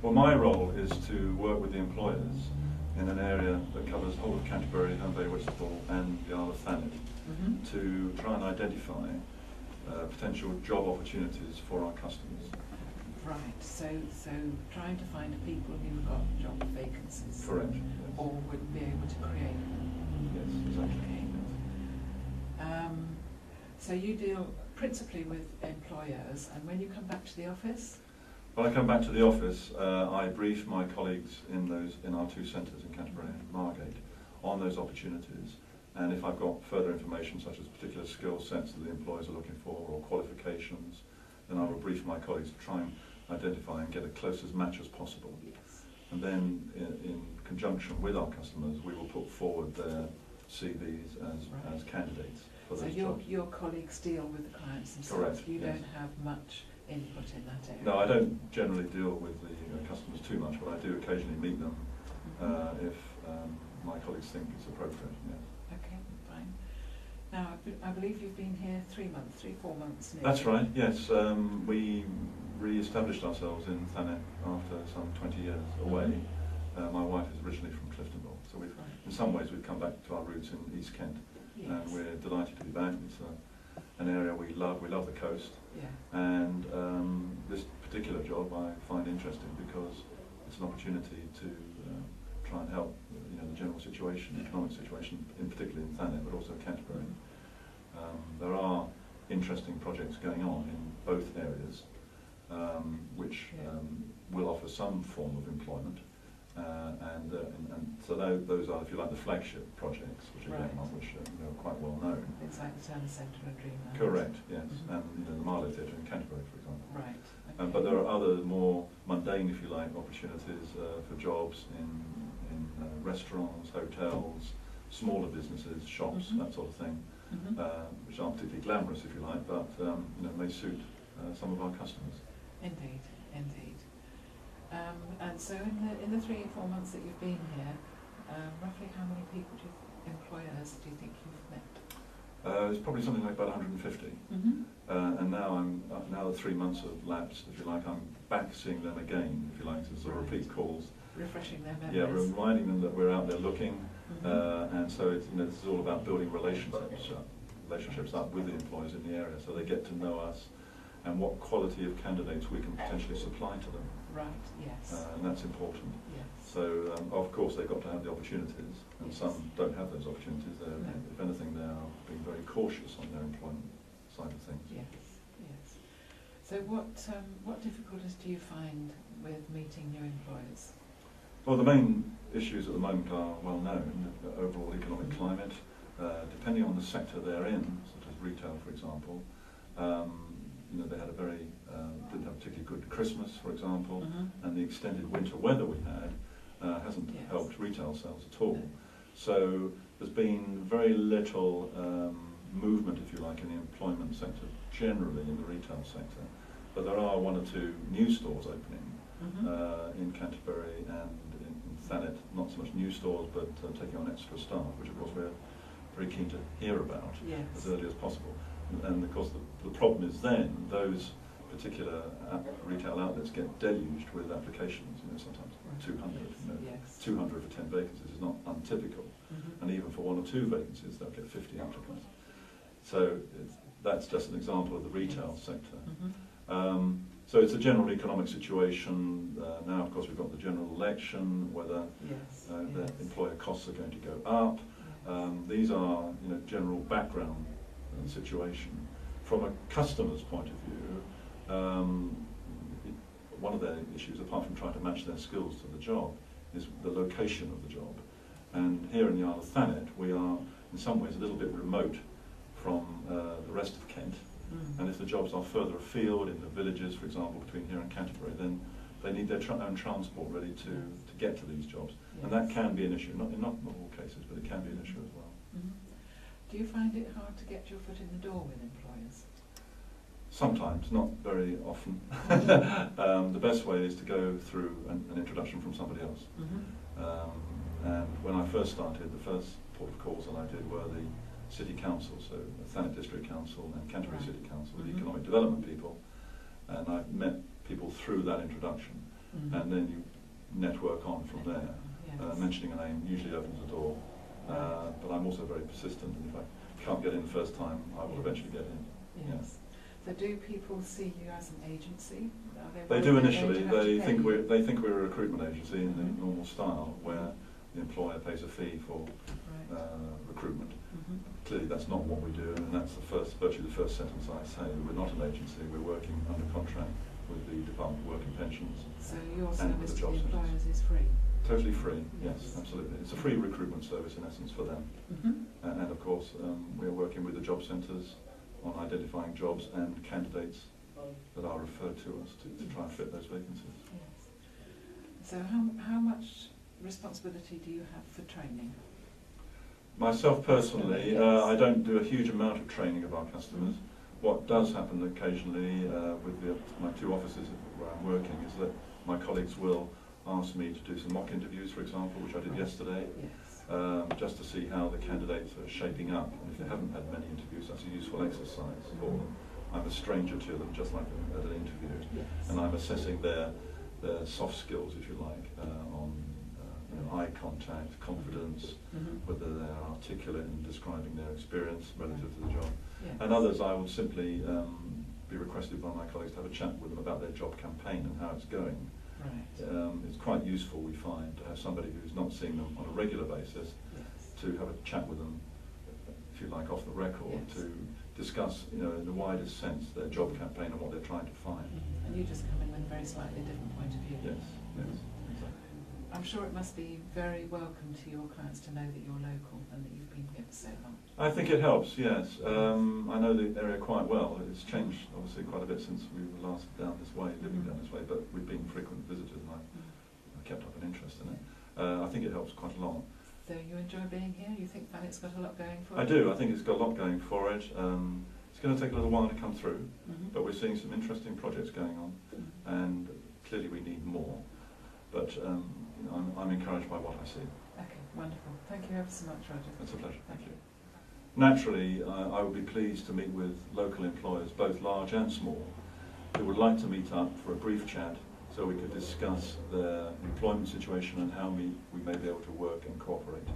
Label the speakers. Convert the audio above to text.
Speaker 1: Well, my role is to work with the employers in an area that covers the whole of Canterbury, Home Bay, Whitstable and the Isle of Thanet to try and identify potential job opportunities for our customers.
Speaker 2: Right, so trying to find people who've got job vacancies.
Speaker 1: Correct. Yes.
Speaker 2: Or would be able to create them.
Speaker 1: Yes, exactly.
Speaker 2: Okay. So you deal principally with employers, and when you come back to the office?
Speaker 1: When I come back to the office, I brief my colleagues in our two centres in Canterbury and Margate on those opportunities, and if I've got further information such as particular skill sets that the employers are looking for or qualifications, then I will brief my colleagues to try and identify and get a closest match as possible.
Speaker 2: Yes.
Speaker 1: And then in conjunction with our customers, we will put forward their CVs as candidates for those jobs.
Speaker 2: So your colleagues deal with the clients themselves?
Speaker 1: Correct,
Speaker 2: You
Speaker 1: yes.
Speaker 2: don't have much input in that area?
Speaker 1: No, I don't generally deal with the customers too much, but I do occasionally meet them if my colleagues think it's appropriate. Yes.
Speaker 2: Okay, fine. Now, I believe you've been here 4 months now.
Speaker 1: That's right, yes. We re-established ourselves in Thanet after some 20 years away. My wife is originally from Cliftonville, so in some ways we've come back to our roots in East Kent.
Speaker 2: Yes.
Speaker 1: And we're delighted to be back. It's an area we love the coast.
Speaker 2: Yeah.
Speaker 1: And this particular job I find interesting because it's an opportunity to try and help the general situation, economic situation, in particular in Thanet, but also Canterbury. There are interesting projects going on in both areas, which will offer some form of employment. And so those are, if you like, the flagship projects which are going on, which are quite well known.
Speaker 2: It's like the Turner Centre and Dreamland.
Speaker 1: Correct, yes, and the Marlow Theatre in Canterbury, for example.
Speaker 2: Right. Okay.
Speaker 1: But there are other more mundane, if you like, opportunities for jobs in restaurants, hotels, smaller businesses, shops, that sort of thing, which aren't particularly glamorous, if you like, but may suit some of our customers.
Speaker 2: Indeed, indeed. And so in the 3 or 4 months that you've been here, roughly how many people, employers, do you think you've met?
Speaker 1: It's probably something like about 150. And now the 3 months have lapsed, if you like, I'm back seeing them again, if you like, as sort of repeat calls.
Speaker 2: Refreshing their memories.
Speaker 1: Yeah, reminding them that we're out there looking, and so it's, this is all about building relationships up with the employers in the area, so they get to know us and what quality of candidates we can potentially supply to them.
Speaker 2: Right, yes.
Speaker 1: And that's important.
Speaker 2: Yes.
Speaker 1: So, of course, they've got to have the opportunities, and some don't have those opportunities. If anything, they are being very cautious on their employment side of things.
Speaker 2: Yes, yes. So what difficulties do you find with meeting new employers?
Speaker 1: Well, the main issues at the moment are well known. The overall economic climate, depending on the sector they're in, such as retail, for example. They had didn't have a particularly good Christmas, for example, and the extended winter weather we had hasn't helped retail sales at all. So there's been very little movement, if you like, in the employment sector generally in the retail sector. But there are 1 or 2 new stores opening in Canterbury and in Thanet. Not so much new stores, but taking on extra staff, which of course we're very keen to hear about as early as possible. And of course the problem is then those particular retail outlets get deluged with applications, sometimes 200. 200 for 10 vacancies is not untypical, and even for 1 or 2 vacancies they'll get 50 applicants. So that's just an example of the retail sector. So it's a general economic situation. Now of course we've got the general election, whether the employer costs are going to go up. These are general background situation. From a customer's point of view, one of their issues, apart from trying to match their skills to the job, is the location of the job. And here in the Isle of Thanet, we are in some ways a little bit remote from the rest of Kent. And if the jobs are further afield, in the villages, for example, between here and Canterbury, then they need their own transport ready to get to these jobs. And that can be an issue, not in all cases, but it can be an issue as well.
Speaker 2: Do you find it hard to get your foot in the door with employers?
Speaker 1: Sometimes, not very often. The best way is to go through an introduction from somebody else. And when I first started, the first port of calls that I did were the City Council, so the Thanet District Council and Canterbury City Council, the economic development people, and I've met people through that introduction. and then you network on from there.
Speaker 2: Yes.
Speaker 1: Mentioning a name usually opens the door, but I'm also very persistent, and if I can't get in the first time, I will eventually get in.
Speaker 2: Yes. So do people see you as an agency?
Speaker 1: They do initially. They think we're a recruitment agency in the normal style, where the employer pays a fee for recruitment. Clearly, that's not what we do, and that's virtually the first sentence I say. We're not an agency. We're working under contract with the Department of Work and Pensions.
Speaker 2: So your
Speaker 1: and with
Speaker 2: service
Speaker 1: the
Speaker 2: to
Speaker 1: job
Speaker 2: the employers
Speaker 1: centres.
Speaker 2: is free?
Speaker 1: Totally free. Yes, absolutely. It's a free recruitment service in essence for them. And of course, we're working with the job centres on identifying jobs and candidates that are referred to us to try and fit those vacancies.
Speaker 2: Yes. So how much responsibility do you have for training?
Speaker 1: Myself personally, I don't do a huge amount of training of our customers. What does happen occasionally with my two offices where I'm working is that my colleagues will ask me to do some mock interviews, for example, which I did yesterday, just to see how the candidates are shaping up. And if they haven't had many interviews, that's a useful exercise for them. I'm a stranger to them, just like at an interview, and I'm assessing their soft skills, if you like, on eye contact, confidence, whether they're articulate in describing their experience relative to the job. And others, I would simply be requested by my colleagues to have a chat with them about their job campaign and how it's going. It's quite useful, we find, to have somebody who's not seeing them on a regular basis to have a chat with them, if you like, off the record, to discuss, in the widest sense, their job campaign and what they're trying to find.
Speaker 2: And you just come in with a very slightly different point of view.
Speaker 1: Yes, exactly.
Speaker 2: I'm sure it must be very welcome to your clients to know that you're local and that you've been here for so long. I think
Speaker 1: it helps, yes. I know the area quite well. It's changed, obviously, quite a bit since we were last down this way, living down this way, but we've been frequent visitors and I've kept up an interest in it. I think it helps quite a lot.
Speaker 2: So you enjoy being here? You think Thanet's got a lot going for it?
Speaker 1: I do. I think it's got a lot going for it. It's going to take a little while to come through, but we're seeing some interesting projects going on, and clearly we need more. But I'm encouraged by what I see.
Speaker 2: Okay, wonderful. Thank you ever so much, Roger.
Speaker 1: It's a pleasure. Thank you. Naturally, I would be pleased to meet with local employers, both large and small, who would like to meet up for a brief chat so we could discuss their employment situation and how we may be able to work and cooperate.